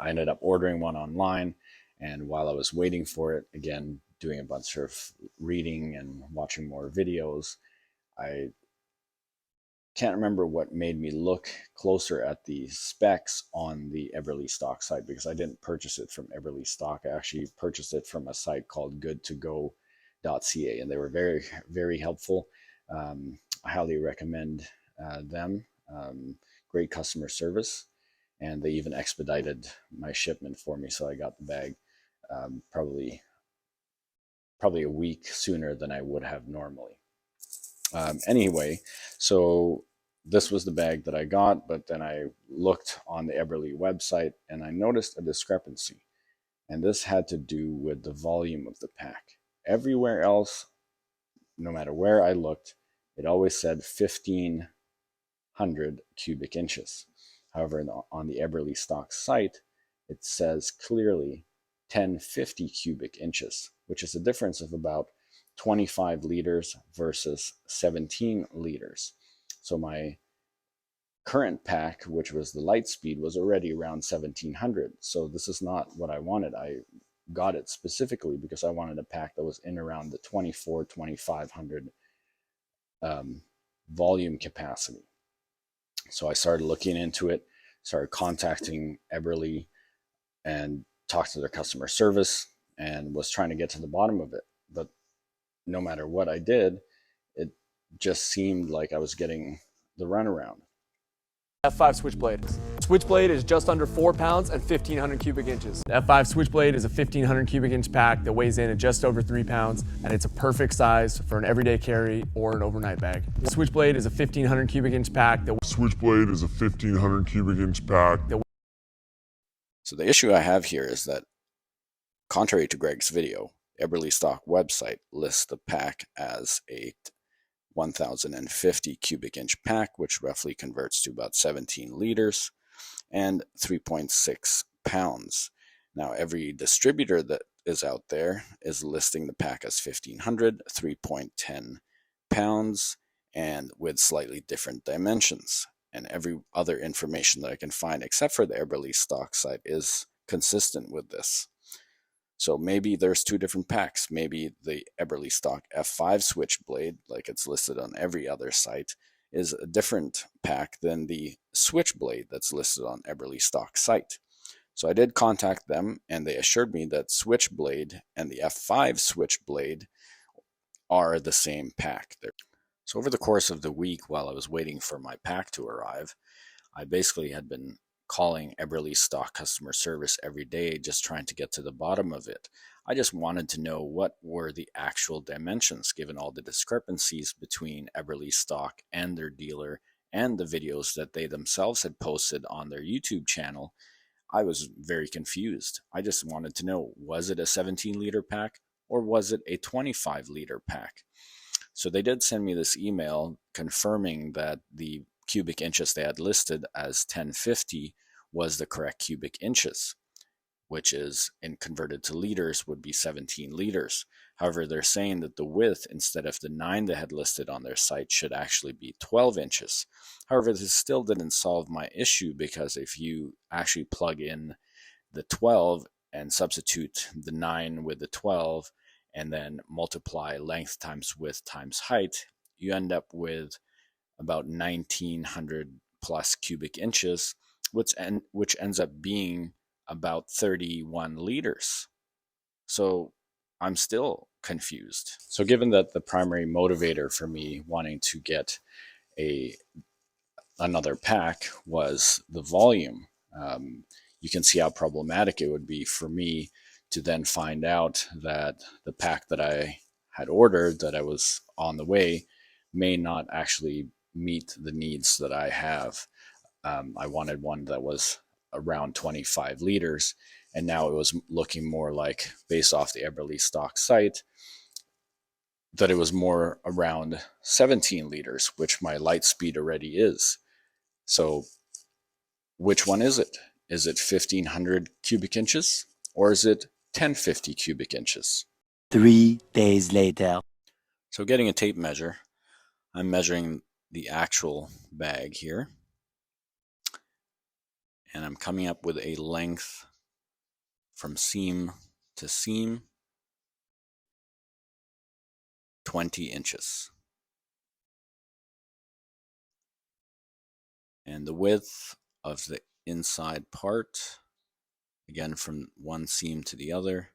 I ended up ordering one online, and while I was waiting for it, again, doing a bunch of reading and watching more videos, I can't remember what made me look closer at the specs on the Eberlestock site, because I didn't purchase it from Eberlestock. I actually purchased it from a site called goodtogo.ca, and they were very, very helpful. I highly recommend them. Great customer service, and they even expedited my shipment for me, so I got the bag probably a week sooner than I would have normally. Anyway, so this was the bag that I got, but then I looked on the Eberle website and I noticed a discrepancy. And this had to do with the volume of the pack. Everywhere else, no matter where I looked, it always said 1,500 cubic inches. However, on the Eberlestock site, it says clearly 1,050 cubic inches, which is a difference of about 25 liters versus 17 liters. So my current pack, which was the light speed, was already around 1,700. So this is not what I wanted. I got it specifically because I wanted a pack that was in around the 2,500 volume capacity. So I started looking into it, started contacting Eberle and talked to their customer service and was trying to get to the bottom of it. But no matter what I did, it just seemed like I was getting the runaround. F5 Switchblade. Switchblade is just under 4 pounds and 1,500 cubic inches. The F5 Switchblade is a 1,500 cubic inch pack that weighs in at just over 3 pounds, and it's a perfect size for an everyday carry or an overnight bag. The Switchblade is a 1,500 cubic inch pack that So the issue I have here is that, contrary to Greg's video, Eberlestock website lists the pack as a 1,050 cubic inch pack, which roughly converts to about 17 liters and 3.6 pounds. Now, every distributor that is out there is listing the pack as 1,500, 3.10 pounds, and with slightly different dimensions. And every other information that I can find, except for the Eberlestock site, is consistent with this. So maybe there's two different packs. Maybe the Eberlestock F5 Switchblade, like it's listed on every other site, is a different pack than the Switchblade that's listed on Eberlestock site. So I did contact them, and they assured me that Switchblade and the F5 Switchblade are the same pack. So over the course of the week, while I was waiting for my pack to arrive, I basically had been calling Eberlestock customer service every day, just trying to get to the bottom of it. I just wanted to know what were the actual dimensions, given all the discrepancies between Eberlestock and their dealer and the videos that they themselves had posted on their YouTube channel. I was very confused. I just wanted to know, was it a 17-liter pack or was it a 25-liter pack? So they did send me this email confirming that the cubic inches they had listed as 1,050 was the correct cubic inches, which is, in converted to liters, would be 17 liters. However, they're saying that the width, instead of the 9 they had listed on their site, should actually be 12 inches. However, this still didn't solve my issue, because if you actually plug in the 12 and substitute the 9 with the 12 and then multiply length times width times height, you end up with about 1,900 plus cubic inches, which ends up being about 31 liters. So I'm still confused. So given that the primary motivator for me wanting to get another pack was the volume, you can see how problematic it would be for me to then find out that the pack that I had ordered, that I was on the way, may not actually meet the needs that I have. I wanted one that was around 25 liters, and now it was looking more like, based off the Eberlestock site, that it was more around 17 liters, which my light speed already is. So which one is it? Is it 1,500 cubic inches or is it 1,050 cubic inches? 3 days later. So getting a tape measure, I'm measuring the actual bag here, and I'm coming up with a length from seam to seam, 20 inches. And the width of the inside part, again from one seam to the other,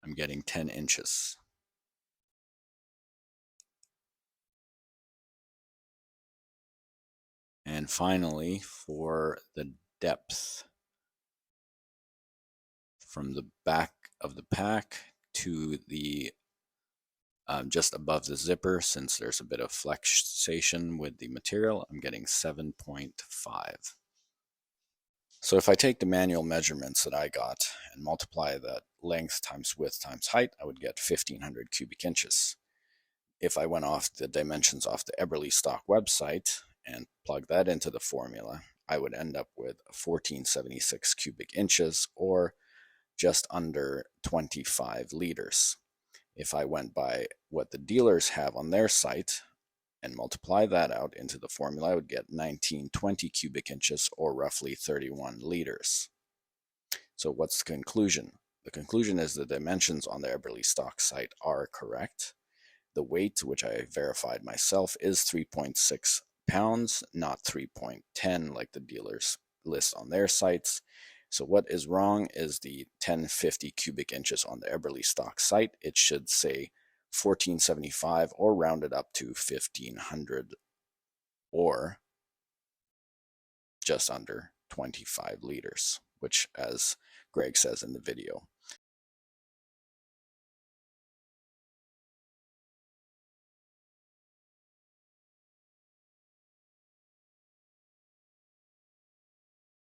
I'm getting 10 inches. And finally, for the depth from the back of the pack to the just above the zipper, since there's a bit of flexation with the material, I'm getting 7.5. So if I take the manual measurements that I got and multiply that length times width times height, I would get 1500 cubic inches. If I went off the dimensions off the Eberlestock website and plug that into the formula, I would end up with 1476 cubic inches, or just under 25 liters. If I went by what the dealers have on their site and multiply that out into the formula, I would get 1920 cubic inches, or roughly 31 liters. So what's the conclusion? The conclusion is the dimensions on the Eberlestock site are correct. The weight, which I verified myself, is 3.6 pounds, not 3.10 like the dealers list on their sites. So what is wrong is the 1050 cubic inches on the Eberlestock site. It should say 1475 or rounded up to 1500, or just under 25 liters, which, as Greg says in the video,